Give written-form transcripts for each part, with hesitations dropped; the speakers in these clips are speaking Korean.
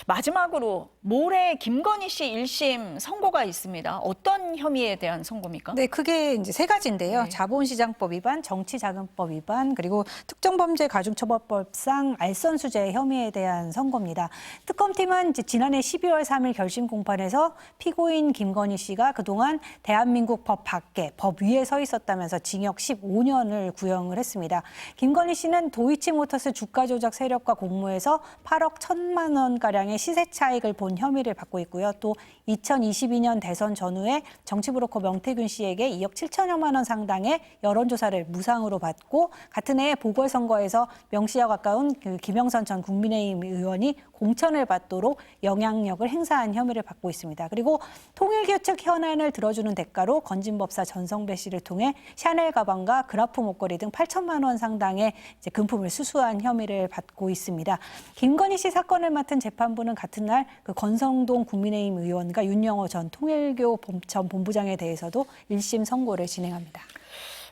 마지막으로 모레 김건희 씨 1심 선고가 있습니다. 어떤 혐의에 대한 선고입니까? 네, 크게 이제 세 가지인데요. 네. 자본시장법 위반, 정치자금법 위반, 그리고 특정범죄 가중처벌법상 알선수재 혐의에 대한 선고입니다. 특검팀은 이제 지난해 12월 3일 결심 공판에서 피고인 김건희 씨가 그동안 대한민국 법 밖에, 법 위에 서 있었다면서 징역 15년을 구형을 했습니다. 김건희 씨는 도이치모터스 주가 조작 세력과 공모해서 8억 1천만 원가량의 시세 차익을 본 혐의를 받고 있고요. 또 2022년 대선 전후에 정치브로커 명태균 씨에게 2억 7천여만 원 상당의 여론조사를 무상으로 받고 같은 해 보궐선거에서 명 씨와 가까운 김영선 전 국민의힘 의원이 공천을 받도록 영향력을 행사한 혐의를 받고 있습니다. 그리고 통일교측 현안을 들어주는 대가로 건진법사 전성배 씨를 통해 샤넬 가방과 그라프 목걸이 등 8천만 원 상당의 이제 금품을 수수한 혐의를 받고 있습니다. 김건희 씨 사건을 맡은 재판부는 같은 날 그 권성동 국민의힘 의원과 윤영호 전 통일교 전 본부장에 대해서도 1심 선고를 진행합니다.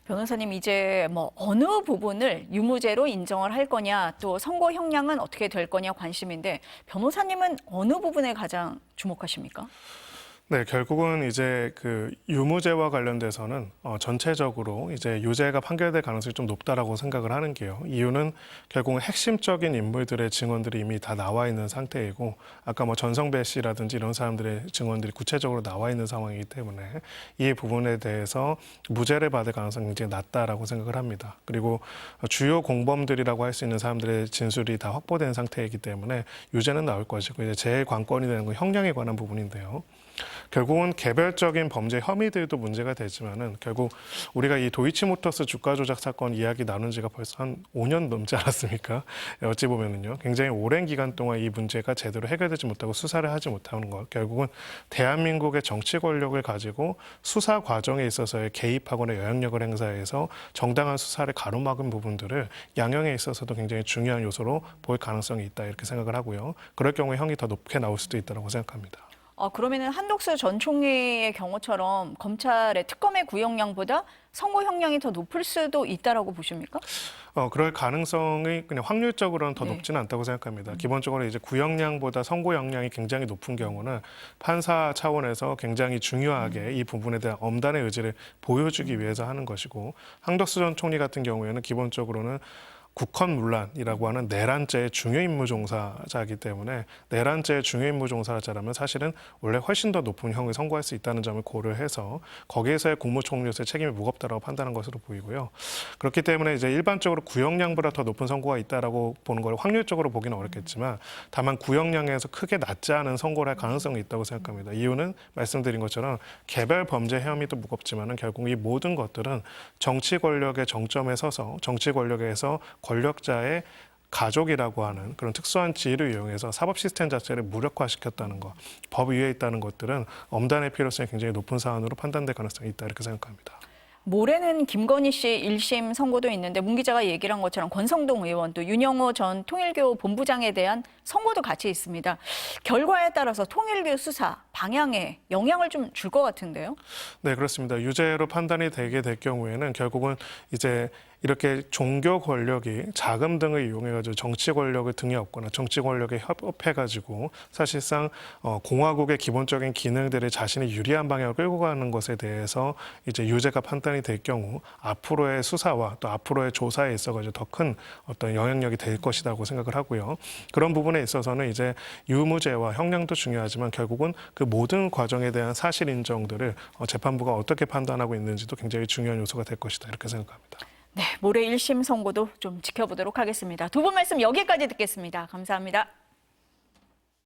변호사님, 이제 어느 부분을 유무죄로 인정을 할 거냐, 또 선고 형량은 어떻게 될 거냐 관심인데 변호사님은 어느 부분에 가장 주목하십니까? 네, 결국은 이제 그 유무죄와 관련돼서는 전체적으로 이제 유죄가 판결될 가능성이 좀 높다라고 생각을 하는 게요. 이유는 결국은 핵심적인 인물들의 증언들이 이미 다 나와 있는 상태이고, 아까 전성배 씨라든지 이런 사람들의 증언들이 구체적으로 나와 있는 상황이기 때문에 이 부분에 대해서 무죄를 받을 가능성이 굉장히 낮다라고 생각을 합니다. 그리고 주요 공범들이라고 할 수 있는 사람들의 진술이 다 확보된 상태이기 때문에 유죄는 나올 것이고, 이제 제일 관건이 되는 건 형량에 관한 부분인데요. 결국은 개별적인 범죄 혐의들도 문제가 되지만은 결국 우리가 이 도이치모터스 주가 조작 사건 이야기 나눈 지가 벌써 한 5년 넘지 않았습니까? 어찌 보면은요, 굉장히 오랜 기간 동안 이 문제가 제대로 해결되지 못하고 수사를 하지 못하는 것, 결국은 대한민국의 정치 권력을 가지고 수사 과정에 있어서의 개입하거나 영향력을 행사해서 정당한 수사를 가로막은 부분들을 양형에 있어서도 굉장히 중요한 요소로 보일 가능성이 있다, 이렇게 생각을 하고요. 그럴 경우에 형이 더 높게 나올 수도 있다고 생각합니다. 그러면은 한덕수 전 총리의 경우처럼 검찰의 특검의 구형량보다 선고 형량이 더 높을 수도 있다라고 보십니까? 그럴 가능성이 그냥 확률적으로는 더 네. 높지는 않다고 생각합니다. 기본적으로 이제 구형량보다 선고형량이 굉장히 높은 경우는 판사 차원에서 굉장히 중요하게 이 부분에 대한 엄단의 의지를 보여주기 위해서 하는 것이고, 한덕수 전 총리 같은 경우에는 기본적으로는 국헌문란이라고 하는 내란죄의 중요임무 종사자이기 때문에 내란죄의 중요임무 종사자라면 사실은 원래 훨씬 더 높은 형을 선고할 수 있다는 점을 고려해서 거기에서의 국무총리로서의 책임이 무겁다라고 판단한 것으로 보이고요. 그렇기 때문에 이제 일반적으로 구형량보다 더 높은 선고가 있다라고 보는 걸 확률적으로 보기는 어렵겠지만, 다만 구형량에서 크게 낮지 않은 선고를 할 가능성이 있다고 생각합니다. 이유는 말씀드린 것처럼 개별 범죄 혐의도 무겁지만은 결국 이 모든 것들은 정치 권력의 정점에 서서 정치 권력에서 권력자의 가족이라고 하는 그런 특수한 지위를 이용해서 사법 시스템 자체를 무력화시켰다는 것, 법 위에 있다는 것들은 엄단의 필요성이 굉장히 높은 사안으로 판단될 가능성이 있다, 이렇게 생각합니다. 모레는 김건희 씨 1심 선고도 있는데 문 기자가 얘기를 한 것처럼 권성동 의원 또 윤영호 전 통일교 본부장에 대한 선고도 같이 있습니다. 결과에 따라서 통일교 수사 방향에 영향을 좀 줄 것 같은데요? 네, 그렇습니다. 유죄로 판단이 되게 될 경우에는 결국은 이제 이렇게 종교 권력이 자금 등을 이용해가지고 정치 권력을 등에 업거나 정치 권력에 협업해가지고 사실상 공화국의 기본적인 기능들을 자신이 유리한 방향으로 끌고 가는 것에 대해서 이제 유죄가 판단이 될 경우 앞으로의 수사와 또 앞으로의 조사에 있어가지고 더 큰 어떤 영향력이 될 것이라고 생각을 하고요. 그런 부분에 있어서는 이제 유무죄와 형량도 중요하지만 결국은 그 모든 과정에 대한 사실 인정들을 재판부가 어떻게 판단하고 있는지도 굉장히 중요한 요소가 될 것이다, 이렇게 생각합니다. 네, 모레 1심 선고도 좀 지켜보도록 하겠습니다. 두 분 말씀 여기까지 듣겠습니다. 감사합니다.